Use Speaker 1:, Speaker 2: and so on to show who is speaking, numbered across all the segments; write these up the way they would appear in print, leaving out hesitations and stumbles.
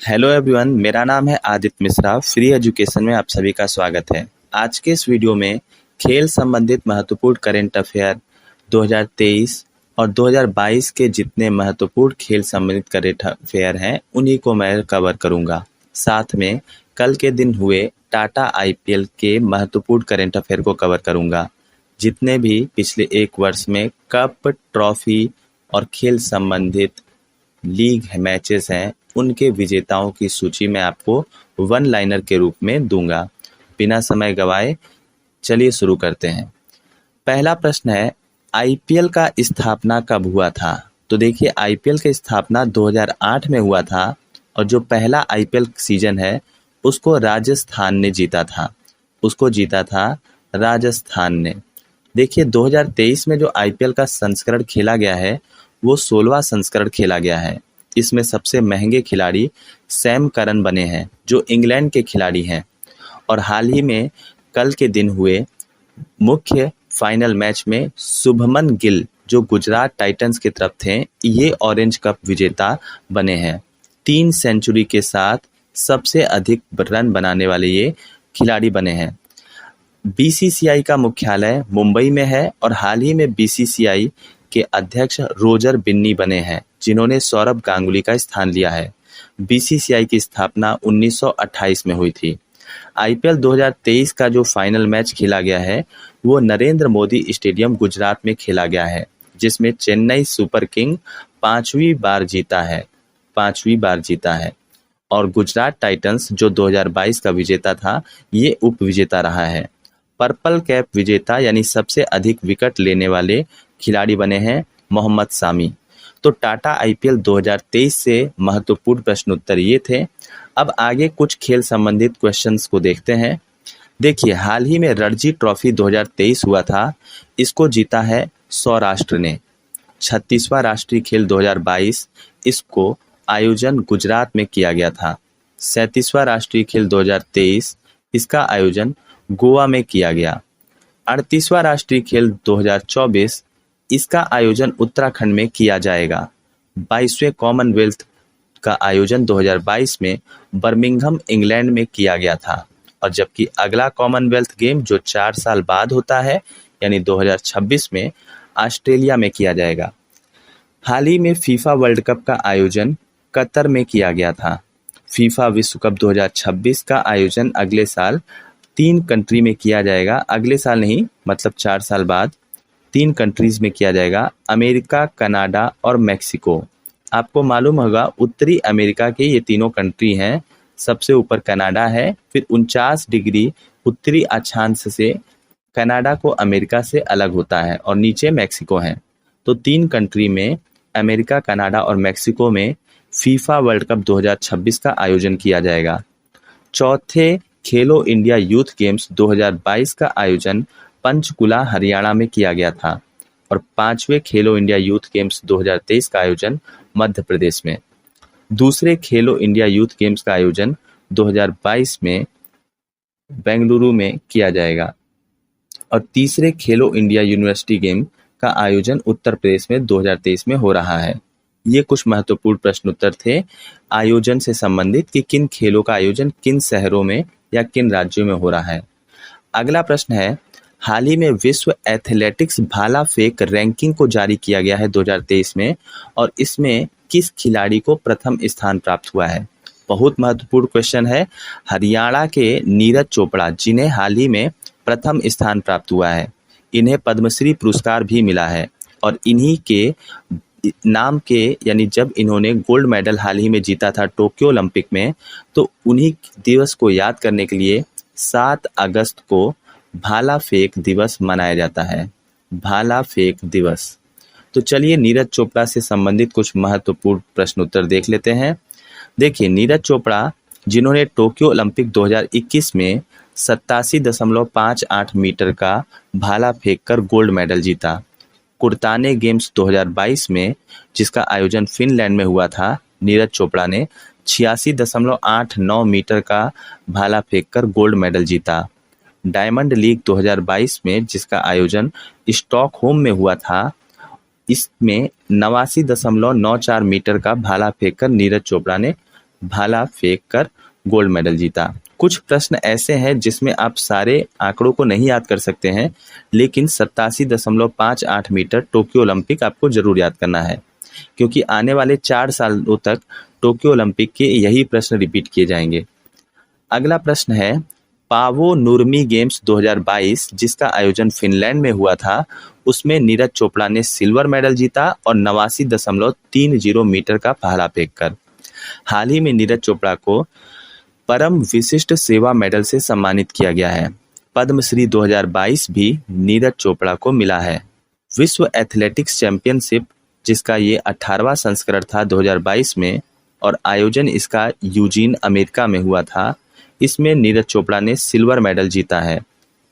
Speaker 1: Hello everyone, मेरा नाम है आदित्य मिश्रा। फ्री एजुकेशन में आप सभी का स्वागत है। आज के इस वीडियो में खेल संबंधित महत्वपूर्ण करंट अफेयर 2023 और 2022 के जितने महत्वपूर्ण खेल संबंधित करंट अफेयर हैं उन्हीं को मैं कवर करूंगा। साथ में कल के दिन हुए टाटा आईपीएल के महत्वपूर्ण करंट अफेयर को कवर करूंगा। जितने भी पिछले एक वर्ष में कप, ट्रॉफी और खेल संबंधित लीग मैचेस हैं उनके विजेताओं की सूची मैं आपको वन लाइनर के रूप में दूंगा। बिना समय गवाए चलिए शुरू करते हैं। पहला प्रश्न है, आईपीएल का स्थापना कब हुआ था? तो देखिए, आईपीएल की स्थापना 2008 में हुआ था और जो पहला आईपीएल सीजन है उसको राजस्थान ने जीता था। राजस्थान ने। देखिए, 2023 में जो आईपीएल का संस्करण खेला गया है वो 16वां संस्करण खेला गया है। इसमें सबसे महंगे खिलाड़ी सैम करन बने हैं जो इंग्लैंड के खिलाड़ी हैं। और हाल ही में कल के दिन हुए मुख्य फाइनल मैच में शुभमन गिल जो गुजरात टाइटंस की तरफ थे, ये ऑरेंज कप विजेता बने हैं। 3 सेंचुरी के साथ सबसे अधिक रन बनाने वाले ये खिलाड़ी बने हैं। बीसीसीआई का मुख्यालय मुंबई में है और हाल ही में बीसीसीआई के अध्यक्ष रोजर बिन्नी बने हैं जिन्होंने सौरभ गांगुली का स्थान लिया है। बीसीसीआई की स्थापना 1928 में हुई थी। आईपीएल 2023 का जो फाइनल मैच खेला गया है वो नरेंद्र मोदी स्टेडियम गुजरात में खेला गया है, जिसमें चेन्नई सुपर किंग पांचवी बार जीता है और गुजरात टाइटंस जो 2022 का विजेता था ये उप विजेता रहा है। पर्पल कैप विजेता यानी सबसे अधिक विकेट लेने वाले खिलाड़ी बने हैं मोहम्मद सामी। तो टाटा आईपीएल 2023 से महत्वपूर्ण प्रश्नोत्तर ये थे। अब आगे कुछ खेल संबंधित क्वेश्चंस को देखते हैं। देखिए, हाल ही में रणजी ट्रॉफी 2023 हुआ था, इसको जीता है सौराष्ट्र ने। 36वां राष्ट्रीय खेल 2022 इसको आयोजन गुजरात में किया गया था। 37वां राष्ट्रीय खेल 2023 इसका आयोजन गोवा में किया गया। 38वां राष्ट्रीय खेल 2024 इसका आयोजन उत्तराखंड में किया जाएगा। 22वें कॉमनवेल्थ का आयोजन 2022 में बर्मिंघम इंग्लैंड में किया गया था और जबकि अगला कॉमनवेल्थ गेम जो 4 साल बाद होता है यानी 2026 में ऑस्ट्रेलिया में किया जाएगा। हाल ही में फीफा वर्ल्ड कप का आयोजन कतर में किया गया था। फीफा विश्व कप 2026 का आयोजन अगले साल 3 कंट्री में किया जाएगा। अगले साल नहीं, मतलब 4 साल बाद 3 कंट्रीज में किया जाएगा, अमेरिका, कनाडा और मैक्सिको। आपको मालूम होगा उत्तरी अमेरिका के ये तीनों कंट्री हैं। सबसे ऊपर कनाडा है, फिर 49 डिग्री उत्तरी अक्षांश से कनाडा को अमेरिका से अलग होता है और नीचे मैक्सिको है। तो 3 कंट्री में अमेरिका, कनाडा और मैक्सिको में फीफा वर्ल्ड कप 2026 का आयोजन किया जाएगा। चौथे खेलो इंडिया यूथ गेम्स 2022 का आयोजन पंचकुला हरियाणा में किया गया था और 5वें खेलो इंडिया यूथ गेम्स 2023 का आयोजन मध्य प्रदेश में। दूसरे खेलो इंडिया यूथ गेम्स का आयोजन 2022 में बेंगलुरु में किया जाएगा और तीसरे खेलो इंडिया यूनिवर्सिटी गेम का आयोजन उत्तर प्रदेश में 2023 में हो रहा है। ये कुछ महत्वपूर्ण प्रश्नोत्तर थे आयोजन से संबंधित कि किन खेलों का आयोजन किन शहरों में या किन राज्यों में हो रहा है। अगला प्रश्न है, हाल ही में विश्व एथलेटिक्स भाला फेंक रैंकिंग को जारी किया गया है 2023 में और इसमें किस खिलाड़ी को प्रथम स्थान प्राप्त हुआ है? बहुत महत्वपूर्ण क्वेश्चन है। हरियाणा के नीरज चोपड़ा जिन्हें हाल ही में प्रथम स्थान प्राप्त हुआ है, इन्हें पद्मश्री पुरस्कार भी मिला है और इन्हीं के नाम के यानी जब इन्होंने गोल्ड मेडल हाल ही में जीता था टोक्यो ओलंपिक में, तो उन्हीं दिवस को याद करने के लिए 7 अगस्त को भाला फेंक दिवस मनाया जाता है। भाला फेंक दिवस। तो चलिए नीरज चोपड़ा से संबंधित कुछ महत्वपूर्ण प्रश्न उत्तर देख लेते हैं। देखिए, नीरज चोपड़ा जिन्होंने टोक्यो ओलंपिक 2021 में 87.58 मीटर का भाला फेंककर गोल्ड मेडल जीता। कुर्ताने गेम्स 2022 में जिसका आयोजन फिनलैंड में हुआ था, नीरज चोपड़ा ने 86.89 मीटर का भाला फेंककर गोल्ड मेडल जीता। डायमंड लीग 2022 में जिसका आयोजन स्टॉकहोम में हुआ था, इसमें 89.94 मीटर का भाला फेंककर नीरज चोपड़ा ने भाला फेंक कर गोल्ड मेडल जीता। कुछ प्रश्न ऐसे हैं जिसमें आप सारे आंकड़ों को नहीं याद कर सकते हैं, लेकिन 87.58 मीटर टोक्यो ओलंपिक आपको जरूर याद करना है, क्योंकि आने वाले 4 सालों तक टोक्यो ओलंपिक के यही प्रश्न रिपीट किए जाएंगे। अगला प्रश्न है, पावो नुर्मी गेम्स 2022 जिसका आयोजन फिनलैंड में हुआ था, उसमें नीरज चोपड़ा ने सिल्वर मेडल जीता और 89.30 मीटर का भाला फेंककर। हाल ही में नीरज चोपड़ा को परम विशिष्ट सेवा मेडल से सम्मानित किया गया है। पद्मश्री 2022 भी नीरज चोपड़ा को मिला है। विश्व एथलेटिक्स चैंपियनशिप जिसका ये 18वां संस्करण था 2022 में, और आयोजन इसका यूजीन अमेरिका में हुआ था, इसमें नीरज चोपड़ा ने सिल्वर मेडल जीता है।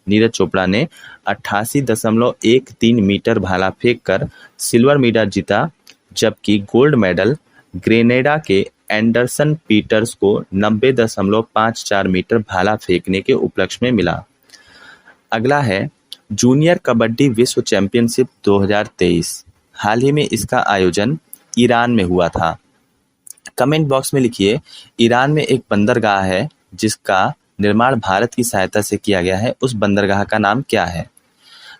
Speaker 1: नीरज चोपड़ा ने 88.13 मीटर भाला फेंककर सिल्वर मेडल जीता, जबकि गोल्ड मेडल ग्रेनेडा के एंडरसन पीटर्स को 90.54 मीटर भाला फेंकने के उपलक्ष्य में मिला। अगला है जूनियर कबड्डी विश्व चैंपियनशिप 2023। हाल ही में इसका आयोजन ईरान में हुआ था। कमेंट बॉक्स में लिखिए, ईरान में एक बंदरगाह है जिसका निर्माण भारत की सहायता से किया गया है, उस बंदरगाह का नाम क्या है?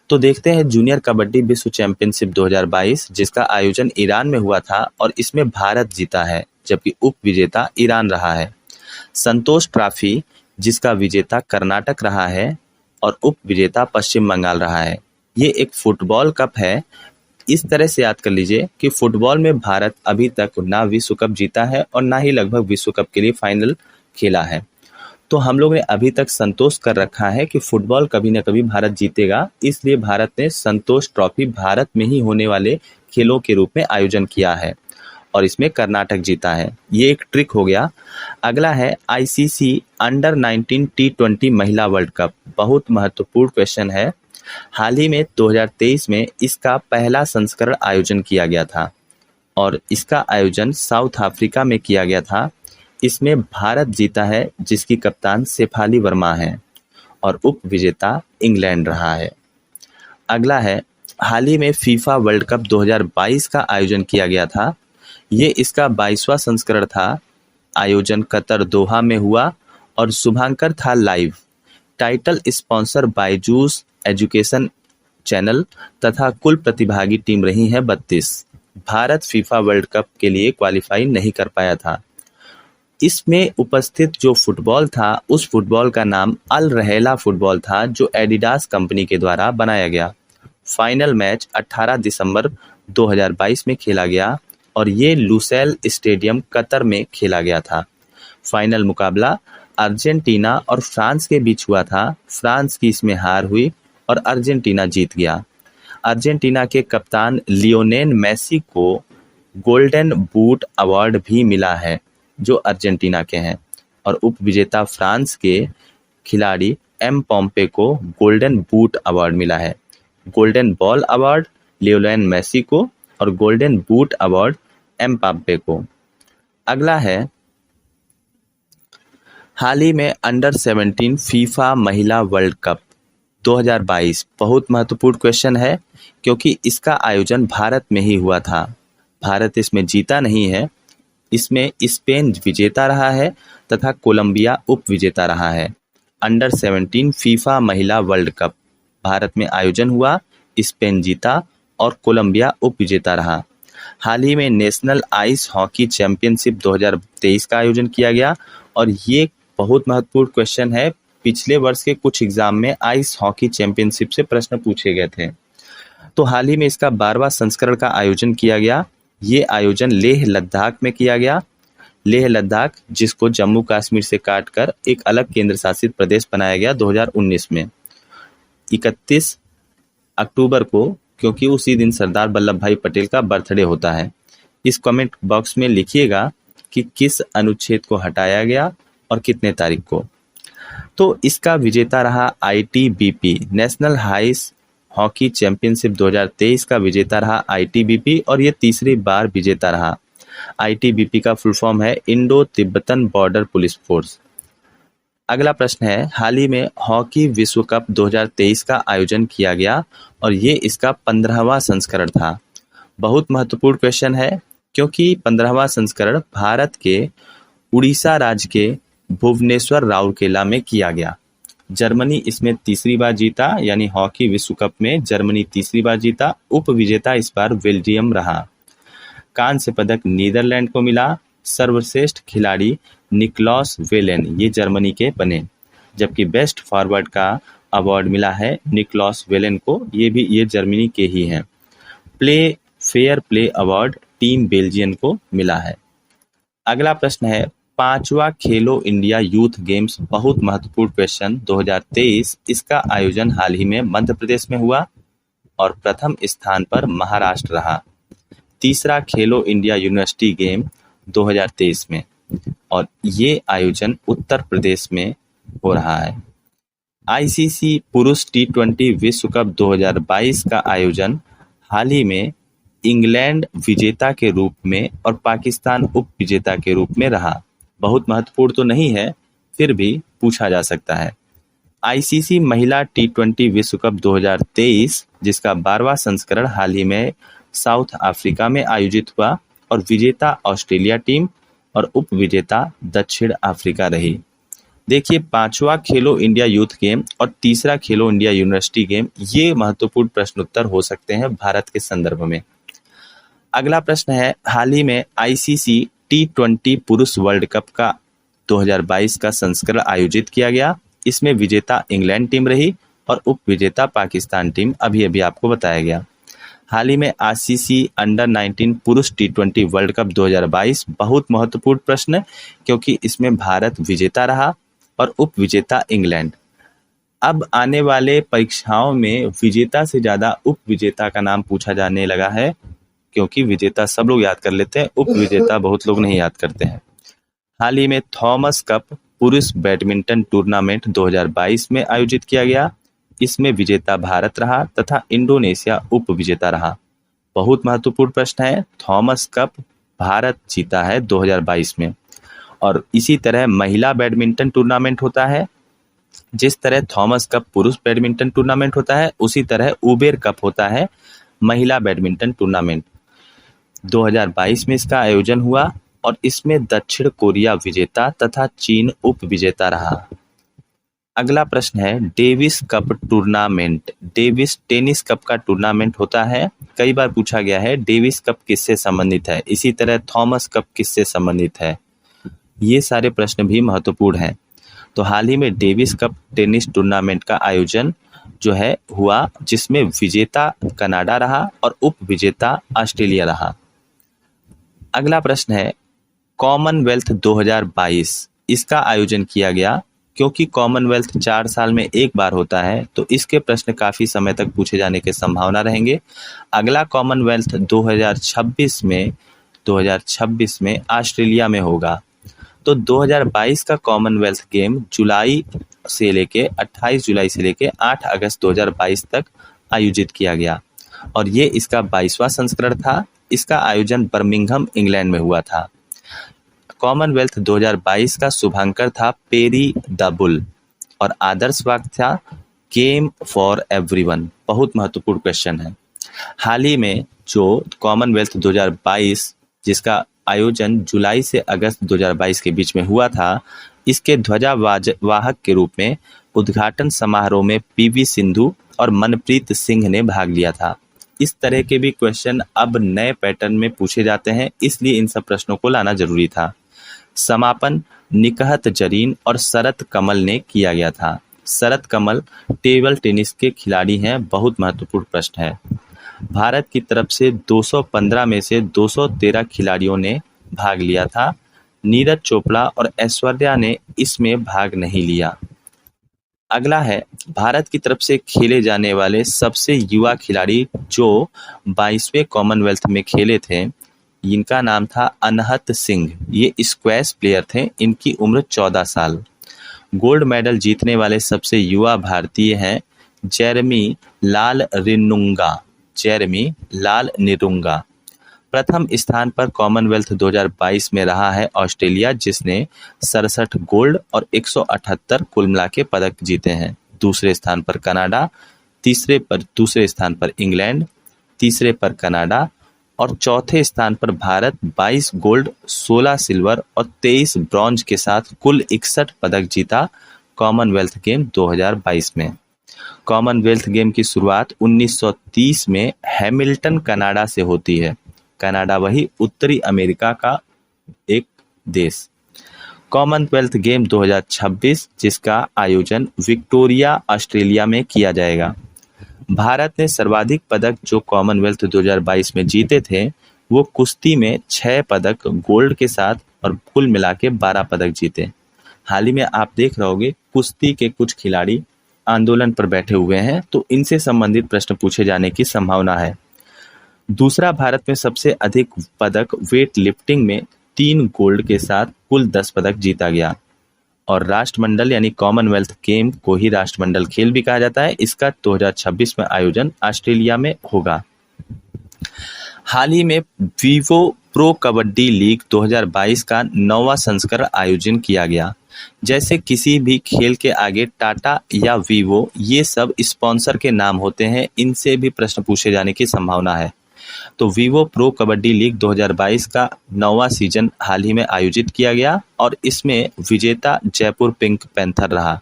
Speaker 1: तो देखते हैं जूनियर कबड्डी विश्व चैंपियनशिप 2022 जिसका आयोजन ईरान में हुआ था और इसमें भारत जीता है, जबकि उप विजेता ईरान रहा है। संतोष ट्रॉफी जिसका विजेता कर्नाटक रहा है और उप विजेता पश्चिम बंगाल रहा है। ये एक फुटबॉल कप है। इस तरह से याद कर लीजिए कि फुटबॉल में भारत अभी तक ना विश्व कप जीता है और ना ही लगभग विश्व कप के लिए फाइनल खेला है। तो हम लोग ने अभी तक संतोष कर रखा है कि फुटबॉल कभी ना कभी भारत जीतेगा, इसलिए भारत ने संतोष ट्रॉफी भारत में ही होने वाले खेलों के रूप में आयोजन किया है और इसमें कर्नाटक जीता है। ये एक ट्रिक हो गया। अगला है आईसीसी अंडर 19 T20 महिला वर्ल्ड कप। बहुत महत्वपूर्ण क्वेश्चन है। हाल ही में 2023 में इसका पहला संस्करण आयोजन किया गया था और इसका आयोजन साउथ अफ्रीका में किया गया था। इसमें भारत जीता है जिसकी कप्तान शेफाली वर्मा है और उप विजेता इंग्लैंड रहा है। अगला है हाल ही में फीफा वर्ल्ड कप 2022 का आयोजन किया गया था। ये इसका 22वां संस्करण था। आयोजन कतर दोहा में हुआ और शुभांकर था live. Title sponsor Byju's education channel तथा कुल प्रतिभागी टीम रही है 32। भारत फीफा वर्ल्ड कप के लिए क्वालिफाई नहीं कर पाया था। इसमें उपस्थित जो फुटबॉल था उस फुटबॉल का नाम अल रहेला फुटबॉल था, जो एडिडास कंपनी के द्वारा बनाया गया। फाइनल मैच 18 दिसंबर 2022 में खेला गया और ये लुसेल स्टेडियम कतर में खेला गया था। फाइनल मुकाबला अर्जेंटीना और फ्रांस के बीच हुआ था। फ्रांस की इसमें हार हुई और अर्जेंटीना जीत गया। अर्जेंटीना के कप्तान लियोनेल मेसी को गोल्डन बूट अवार्ड भी मिला है, जो अर्जेंटीना के हैं, और उप विजेता फ्रांस के खिलाड़ी एम पॉम्पे को गोल्डन बूट अवार्ड मिला है। Golden ball award Lionel Messi को और golden boot award Mbappe को। अगला है हाल ही में अंडर 17 फीफा महिला वर्ल्ड कप 2022। बहुत महत्वपूर्ण क्वेश्चन है क्योंकि इसका आयोजन भारत में ही हुआ था। भारत इसमें जीता नहीं है। इसमें स्पेन विजेता रहा है तथा कोलंबिया उप विजेता रहा है। अंडर 17 फीफा महिला वर्ल्ड कप भारत में आयोजन हुआ, स्पेन जीता और कोलंबिया उप विजेता रहा। हाल ही में नेशनल आइस हॉकी चैंपियनशिप 2023 का आयोजन किया गया और ये बहुत महत्वपूर्ण क्वेश्चन है। पिछले वर्ष के कुछ एग्जाम में आइस हॉकी चैंपियनशिप से प्रश्न पूछे गए थे। तो हाल ही में इसका 12वां संस्करण का आयोजन किया गया। ये आयोजन लेह लद्दाख में किया गया। लेह लद्दाख जिसको जम्मू कश्मीर से काटकर एक अलग केंद्र शासित प्रदेश बनाया गया 2019 में 31 अक्टूबर को, क्योंकि उसी दिन सरदार वल्लभ भाई पटेल का बर्थडे होता है। इस कमेंट बॉक्स में लिखिएगा कि किस अनुच्छेद को हटाया गया और कितने तारीख को। तो इसका विजेता रहा आईटीबीपी, नेशनल हाइस हॉकी चैंपियनशिप 2023 का विजेता रहा आईटीबीपी और ये तीसरी बार विजेता रहा। आईटीबीपी का फुल फॉर्म है Indo Tibetan border police force. अगला प्रश्न है हाल ही में हॉकी विश्व कप 2023 का आयोजन किया गया और ये इसका 15वां संस्करण था। बहुत महत्वपूर्ण क्वेश्चन है क्योंकि 15वां संस्करण भारत के उड़ीसा राज्य के भुवनेश्वर राउरकेला में किया गया। जर्मनी इसमें तीसरी बार जीता, यानी हॉकी विश्व कप में जर्मनी तीसरी बार जीता। उप विजेता इस बार बेल्जियम रहा। कांस्य पदक नीदरलैंड को मिला। सर्वश्रेष्ठ खिलाड़ी निकलॉस वेलेन, ये जर्मनी के बने, जबकि बेस्ट फॉरवर्ड का अवार्ड मिला है निकलॉस वेलेन को, ये जर्मनी के ही हैं। Fair play award team Belgium को मिला है। अगला प्रश्न है 5वां खेलो इंडिया यूथ गेम्स, बहुत महत्वपूर्ण क्वेश्चन, 2023। इसका आयोजन हाल ही में मध्य प्रदेश में हुआ और प्रथम स्थान पर महाराष्ट्र रहा। तीसरा खेलो इंडिया यूनिवर्सिटी गेम 2023 में, और ये आयोजन उत्तर प्रदेश में हो रहा है। आईसीसी पुरुष टी20 विश्व कप 2022 का आयोजन हाल ही में इंग्लैंड विजेता के रूप में और पाकिस्तान उप विजेता के रूप में रहा। बहुत महत्वपूर्ण तो नहीं है, फिर भी पूछा जा सकता है। आईसीसी महिला टी20 विश्व कप 2023, जिसका 12वां संस्करण हाल ही में साउथ अफ्रीका में आयोजित हुआ, और विजेता ऑस्ट्रेलिया टीम और उप विजेता दक्षिण अफ्रीका रही। देखिए, 5वां खेलो इंडिया यूथ गेम और तीसरा खेलो इंडिया यूनिवर्सिटी गेम, ये महत्वपूर्ण प्रश्न उत्तर हो सकते हैं भारत के संदर्भ में। अगला प्रश्न है, हाल ही में आईसीसी टी20 पुरुष वर्ल्ड कप का 2022 का संस्करण आयोजित किया गया। इसमें विजेता इंग्लैंड टीम रही और उप विजेता पाकिस्तान टीम, अभी आपको बताया गया। हाल ही में आईसीसी अंडर 19 पुरुष टी20 वर्ल्ड कप 2022, बहुत महत्वपूर्ण प्रश्न, क्योंकि इसमें भारत विजेता रहा और उप विजेता इंग्लैंड। अब आने वाले परीक्षाओं में विजेता से ज्यादा उप विजेता का नाम पूछा जाने लगा है, क्योंकि विजेता सब लोग याद कर लेते हैं, उप विजेता बहुत लोग नहीं याद करते हैं। हाल ही में थॉमस कप पुरुष बैडमिंटन टूर्नामेंट 2022 में आयोजित किया गया। इसमें विजेता भारत रहा तथा इंडोनेशिया उप विजेता रहा। बहुत महत्वपूर्ण प्रश्न है, थॉमस कप भारत जीता है 2022 में। और इसी तरह महिला बैडमिंटन टूर्नामेंट होता है, जिस तरह थॉमस कप पुरुष बैडमिंटन टूर्नामेंट होता है, उसी तरह उबेर कप होता है महिला बैडमिंटन टूर्नामेंट। 2022 में इसका आयोजन हुआ और इसमें दक्षिण कोरिया विजेता तथा चीन उप विजेता रहा। अगला प्रश्न है, Davis cup tournament, Davis tennis cup का टूर्नामेंट होता है, कई बार पूछा गया है डेविस कप किससे संबंधित है, इसी तरह थॉमस कप किससे संबंधित है, ये सारे प्रश्न भी महत्वपूर्ण हैं। तो हाल ही में डेविस कप टेनिस टूर्नामेंट का आयोजन जो है हुआ, जिसमें विजेता कनाडा रहा और उप विजेता ऑस्ट्रेलिया रहा। अगला प्रश्न है, कॉमनवेल्थ 2022, इसका आयोजन किया गया, क्योंकि कॉमनवेल्थ 4 साल में एक बार होता है, तो इसके प्रश्न काफी समय तक पूछे जाने की संभावना रहेंगे। अगला कॉमनवेल्थ 2026 में ऑस्ट्रेलिया में होगा। तो 2022 का कॉमनवेल्थ गेम जुलाई से लेके 28 जुलाई से लेके 8 अगस्त 2022 तक आयोजित किया गया, और ये इसका 22वां संस्करण था। इसका आयोजन बर्मिंघम इंग्लैंड में हुआ था। कॉमनवेल्थ 2022 का शुभांकर था पेरी द बुल, और आदर्श वाक्य था गेम फॉर एवरीवन। बहुत महत्वपूर्ण क्वेश्चन है। हाल ही में जो कॉमनवेल्थ 2022, जिसका आयोजन जुलाई से अगस्त 2022 के बीच में हुआ था, इसके ध्वजावाहक के रूप में उद्घाटन समारोह में पीवी सिंधु और मनप्रीत सिंह ने भाग लिया था। इस तरह के भी क्वेश्चन अब नए पैटर्न में पूछे जाते हैं, इसलिए इन सब प्रश्नों को लाना जरूरी था। समापन निकहत जरीन और शरत कमल ने किया गया था। शरत कमल टेबल टेनिस के खिलाड़ी हैं, बहुत महत्वपूर्ण प्रश्न है। भारत की तरफ से 215 में से 213 खिलाड़ियों ने भाग लिया था। नीरज चोपड़ा और ऐश्वर्या ने इसमें भाग नहीं लिया। अगला है, भारत की तरफ से खेले जाने वाले सबसे युवा खिलाड़ी जो 22वें कॉमनवेल्थ में खेले थे, इनका नाम था अनहत सिंह। ये स्क्वैश प्लेयर थे, इनकी उम्र 14 साल। गोल्ड मेडल जीतने वाले सबसे युवा भारतीय हैं जेरेमी लाल निरुंगा। प्रथम स्थान पर कॉमनवेल्थ 2022 में रहा है ऑस्ट्रेलिया, जिसने 67 गोल्ड और 178 कुल मिला के पदक जीते हैं। दूसरे स्थान पर कनाडा, दूसरे स्थान पर इंग्लैंड, तीसरे पर कनाडा और चौथे स्थान पर भारत 22 गोल्ड, 16 सिल्वर और 23 ब्रॉन्ज के साथ कुल 61 पदक जीता कॉमनवेल्थ गेम 2022 में। कॉमनवेल्थ गेम की शुरुआत 1930 में हैमिल्टन कनाडा से होती है। कनाडा वही उत्तरी अमेरिका का एक देश। कॉमनवेल्थ गेम 2026 जिसका आयोजन विक्टोरिया ऑस्ट्रेलिया में किया जाएगा। भारत ने सर्वाधिक पदक जो कॉमनवेल्थ 2022 में जीते थे वो कुश्ती में 6 पदक गोल्ड के साथ और कुल मिला के 12 पदक जीते। हाल ही में आप देख रहे होगे कुश्ती के कुछ खिलाड़ी आंदोलन पर बैठे हुए हैं, तो इनसे संबंधित प्रश्न पूछे जाने की संभावना है। दूसरा, भारत में सबसे अधिक पदक वेट लिफ्टिंग में 3 गोल्ड के साथ कुल 10 पदक जीता गया। और राष्ट्रमंडल यानी कॉमनवेल्थ गेम को ही राष्ट्रमंडल खेल भी कहा जाता है। इसका 2026 में आयोजन ऑस्ट्रेलिया में होगा। हाल ही में वीवो प्रो कबड्डी लीग 2022 का 9वां संस्करण आयोजन किया गया। जैसे किसी भी खेल के आगे टाटा या वीवो ये सब स्पॉन्सर के नाम होते हैं, इनसे भी प्रश्न पूछे जाने की संभावना है। तो वीवो प्रो कबड्डी लीग 2022 का 9वां सीजन हाल ही में आयोजित किया गया और इसमें विजेता जयपुर पिंक पैंथर रहा,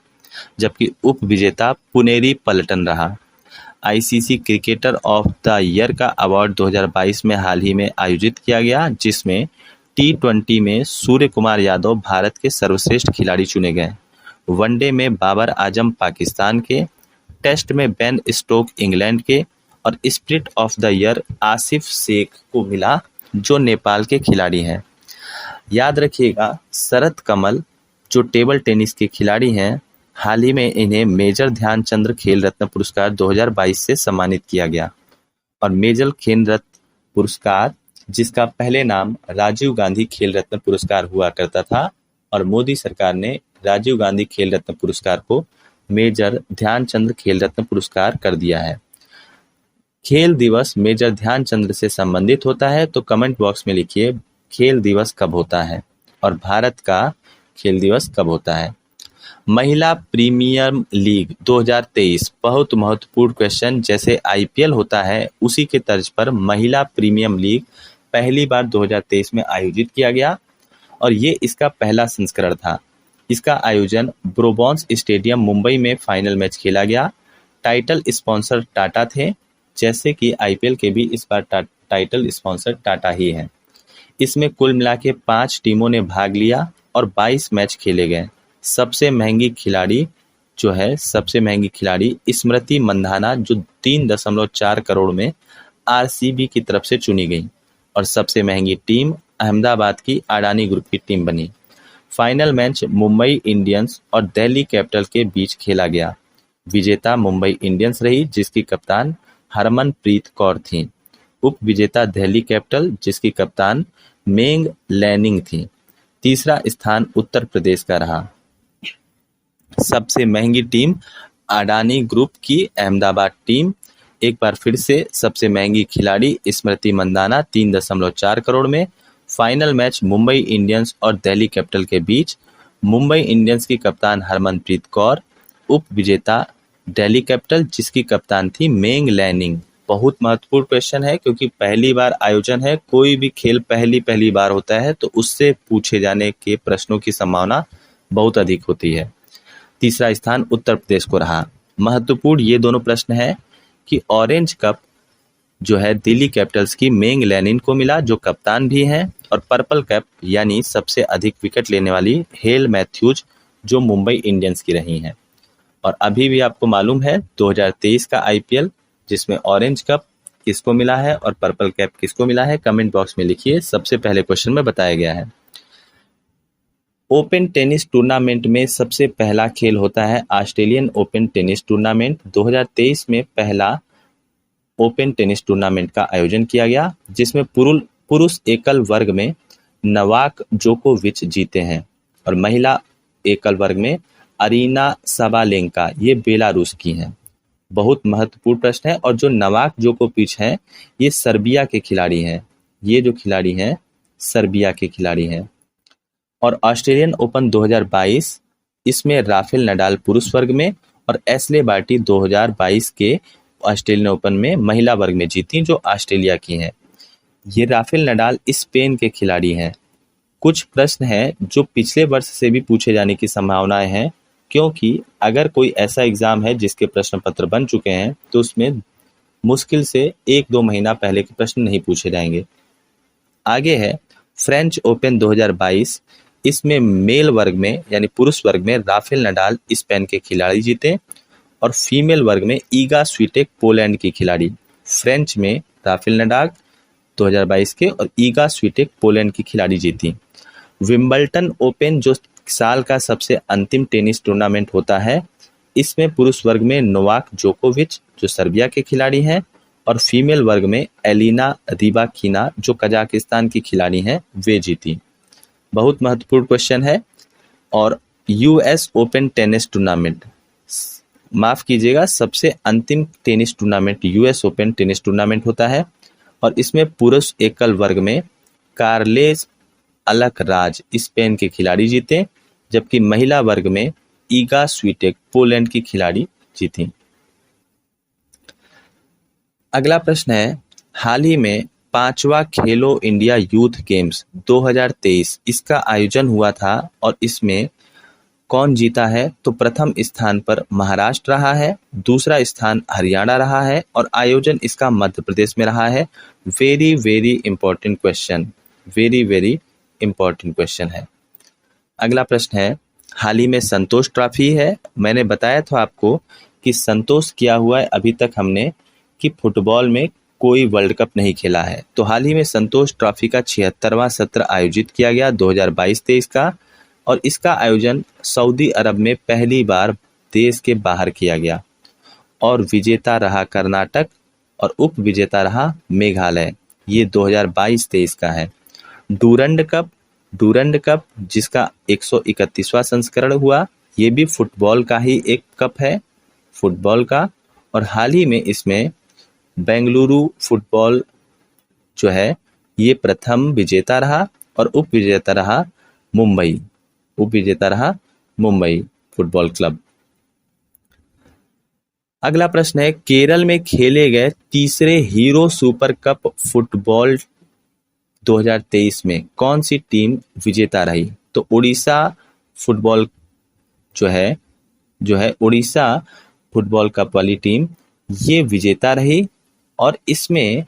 Speaker 1: जबकि उप विजेता पुनेरी पलटन रहा। ICC cricketer of the year का अवार्ड 2022 में हाल ही में आयोजित किया गया, जिसमें T20 में सूर्य कुमार यादव भारत के सर्वश्रेष्ठ खिलाड़ी चुने गए। वनडे में बाबर आजम पाकिस्तान के, टेस्ट में बेन स्टोक इंग्लैंड के और spirit of the year Asif Sheikh को मिला जो नेपाल के खिलाड़ी हैं। याद रखिएगा शरद कमल जो टेबल टेनिस के खिलाड़ी हैं, हाल ही में इन्हें मेजर ध्यानचंद खेल रत्न पुरस्कार 2022 से सम्मानित किया गया। और मेजर खेल रत्न पुरस्कार जिसका पहले नाम राजीव गांधी खेल रत्न पुरस्कार हुआ करता था और मोदी सरकार ने राजीव गांधी खेल रत्न पुरस्कार को मेजर ध्यानचंद खेल रत्न पुरस्कार कर दिया है। खेल दिवस मेजर ध्यानचंद से संबंधित होता है तो कमेंट बॉक्स में लिखिए खेल दिवस कब होता है और भारत का खेल दिवस कब होता है। महिला प्रीमियर लीग 2023 बहुत महत्वपूर्ण क्वेश्चन। जैसे आईपीएल होता है उसी के तर्ज पर महिला प्रीमियम लीग पहली बार 2023 में आयोजित किया गया और ये इसका पहला संस्करण था। इसका आयोजन ब्रोबॉन्स स्टेडियम मुंबई में फाइनल मैच खेला गया। टाइटल स्पॉन्सर टाटा थे, जैसे कि आईपीएल के भी इस बार टाइटल स्पॉन्सर टाटा ही है। इसमें कुल मिला के 5 टीमों ने भाग लिया और 22 मैच खेले गए। सबसे महंगी खिलाड़ी स्मृति मंधाना जो 3.4 करोड़ में आरसीबी की तरफ से चुनी गई और सबसे महंगी टीम अहमदाबाद की अडानी ग्रुप की टीम बनी। फाइनल मैच मुंबई इंडियंस और दिल्ली कैपिटल के बीच खेला गया। विजेता मुंबई इंडियंस रही जिसकी कप्तान हरमनप्रीत कौर थी। उप विजेता दिल्ली कैपिटल जिसकी कप्तान मेंग लैनिंग थी। तीसरा स्थान उत्तर प्रदेश का रहा। सबसे महंगी टीम अडानी ग्रुप की अहमदाबाद टीम। एक बार फिर से सबसे महंगी खिलाड़ी स्मृति मंदाना 3.4 करोड़ में। फाइनल मैच मुंबई इंडियंस और दिल्ली कैपिटल के बीच। मुंबई इंडियंस की कप्तान हरमनप्रीत कौर। उप विजेता दिल्ली कैपिटल जिसकी कप्तान थी मेंग लैनिंग। बहुत महत्वपूर्ण क्वेश्चन है क्योंकि पहली बार आयोजन है। कोई भी खेल पहली बार होता है तो उससे पूछे जाने के प्रश्नों की संभावना बहुत अधिक होती है। तीसरा स्थान उत्तर प्रदेश को रहा। महत्वपूर्ण ये दोनों प्रश्न है कि ऑरेंज कप जो है दिल्ली कैपिटल्स की मेंग लैनिन को मिला जो कप्तान भी हैं और पर्पल कप यानी सबसे अधिक विकेट लेने वाली हेल मैथ्यूज जो मुंबई इंडियंस की रही हैं। और अभी भी आपको मालूम है 2023 का आईपीएल जिसमें ऑरेंज कप किसको मिला है और पर्पल कैप किसको मिला है, कमेंट बॉक्स में लिखिए। सबसे पहले क्वेश्चन में बताया गया है। ओपन टेनिस टूर्नामेंट में सबसे पहला खेल होता है ऑस्ट्रेलियन ओपन टेनिस टूर्नामेंट। 2023 में पहला ओपन टेनिस टूर्नामेंट का आयोजन किया गया जिसमें पुरुष एकल वर्ग में नोवाक जोकोविच जीते हैं और महिला एकल वर्ग में अरीना साबालेंका ये बेलारूस की हैं। बहुत महत्वपूर्ण प्रश्न है। और जो नोवाक जोकोविच हैं ये सर्बिया के खिलाड़ी हैं। ये जो खिलाड़ी हैं सर्बिया के खिलाड़ी हैं। और ऑस्ट्रेलियन ओपन 2022 इसमें राफेल नडाल पुरुष वर्ग में और एशले बार्टी 2022 के ऑस्ट्रेलियन ओपन में महिला वर्ग में जीती जो ऑस्ट्रेलिया की हैं। ये राफेल नडाल स्पेन के खिलाड़ी हैं। कुछ प्रश्न हैं जो पिछले वर्ष से भी पूछे जाने की संभावनाएं हैं, क्योंकि अगर कोई ऐसा एग्जाम है जिसके प्रश्न पत्र बन चुके हैं तो उसमें मुश्किल से 1-2 महीना पहले के प्रश्न नहीं पूछे जाएंगे। आगे है फ्रेंच ओपन 2022। इसमें मेल वर्ग में यानी पुरुष वर्ग में राफेल नडाल स्पेन के खिलाड़ी जीते और फीमेल वर्ग में ईगा स्विटेक पोलैंड की खिलाड़ी। फ्रेंच में राफेल नडाल 2022 के और ईगा स्विटेक पोलैंड की खिलाड़ी जीती। विंबलटन ओपन जो साल का सबसे अंतिम टेनिस टूर्नामेंट होता है, इसमें पुरुष वर्ग में नोवाक जोकोविच जो सर्बिया के खिलाड़ी हैं और फीमेल वर्ग में एलिना रिबाकिना जो कजाकिस्तान की खिलाड़ी हैं, वे जीती। बहुत महत्वपूर्ण क्वेश्चन है। और यूएस ओपन टेनिस टूर्नामेंट, माफ कीजिएगा, सबसे अंतिम tennis tournament US open tennis tournament होता है और इसमें पुरुष एकल वर्ग में कार्लेस अलकराज स्पेन के खिलाड़ी जीते, जबकि महिला वर्ग में ईगा स्विटेक पोलैंड की खिलाड़ी जीती। अगला प्रश्न है, हाल ही में 5वां खेलो इंडिया यूथ गेम्स 2023 इसका आयोजन हुआ था और इसमें कौन जीता है? तो प्रथम स्थान पर महाराष्ट्र रहा है, दूसरा स्थान हरियाणा रहा है और आयोजन इसका मध्य प्रदेश में रहा है। Very very important question, very very important question है। अगला प्रश्न है, हाल ही में संतोष ट्रॉफी है। मैंने बताया था आपको कि संतोष किया हुआ है अभी तक हमने कि फुटबॉल में कोई वर्ल्ड कप नहीं खेला है। तो हाल ही में संतोष ट्रॉफी का 76वां सत्र आयोजित किया गया 2022-23 का और इसका आयोजन सऊदी अरब में पहली बार देश के बाहर किया गया और विजेता रहा कर्नाटक और उप विजेता रहा मेघालय। ये 2022-23 का है। डूरंड कप जिसका 131वां संस्करण हुआ, ये भी फुटबॉल का ही एक कप है, फुटबॉल का। और हाल ही में इसमें बेंगलुरु फुटबॉल जो है ये प्रथम विजेता रहा और उप विजेता रहा मुंबई फुटबॉल क्लब। अगला प्रश्न है, केरल में खेले गए तीसरे हीरो सुपर कप फुटबॉल 2023 में कौन सी टीम विजेता रही? तो उड़ीसा फुटबॉल जो है उड़ीसा फुटबॉल कप वाली टीम ये विजेता रही और इसमें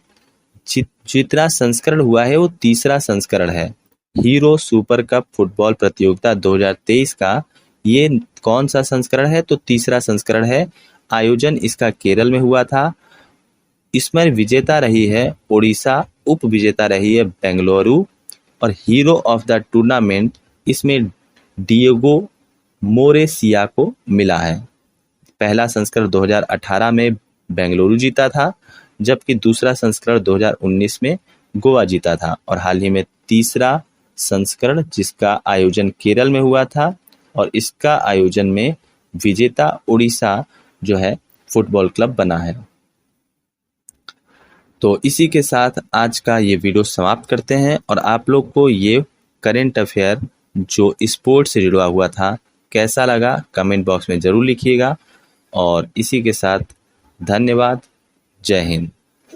Speaker 1: जितना संस्करण हुआ है वो तीसरा संस्करण है। हीरो सुपर कप फुटबॉल प्रतियोगिता 2023 का ये कौन सा संस्करण है? तो तीसरा संस्करण है। आयोजन इसका केरल में हुआ था। इसमें विजेता रही है उड़ीसा, उप विजेता रही है बेंगलुरु और हीरो ऑफ द टूर्नामेंट इसमें डिएगो मोरेसिया को मिला है। पहला संस्करण 2018 में बेंगलुरु जीता था, जबकि दूसरा संस्करण 2019 में गोवा जीता था और हाल ही में तीसरा संस्करण जिसका आयोजन केरल में हुआ था और इसका आयोजन में विजेता उड़ीसा जो है फुटबॉल क्लब बना है। तो इसी के साथ आज का ये वीडियो समाप्त करते हैं और आप लोग को ये करंट अफेयर जो स्पोर्ट्स से जुड़ा हुआ था कैसा लगा कमेंट बॉक्स में ज़रूर लिखिएगा। और इसी के साथ धन्यवाद। जय हिंद।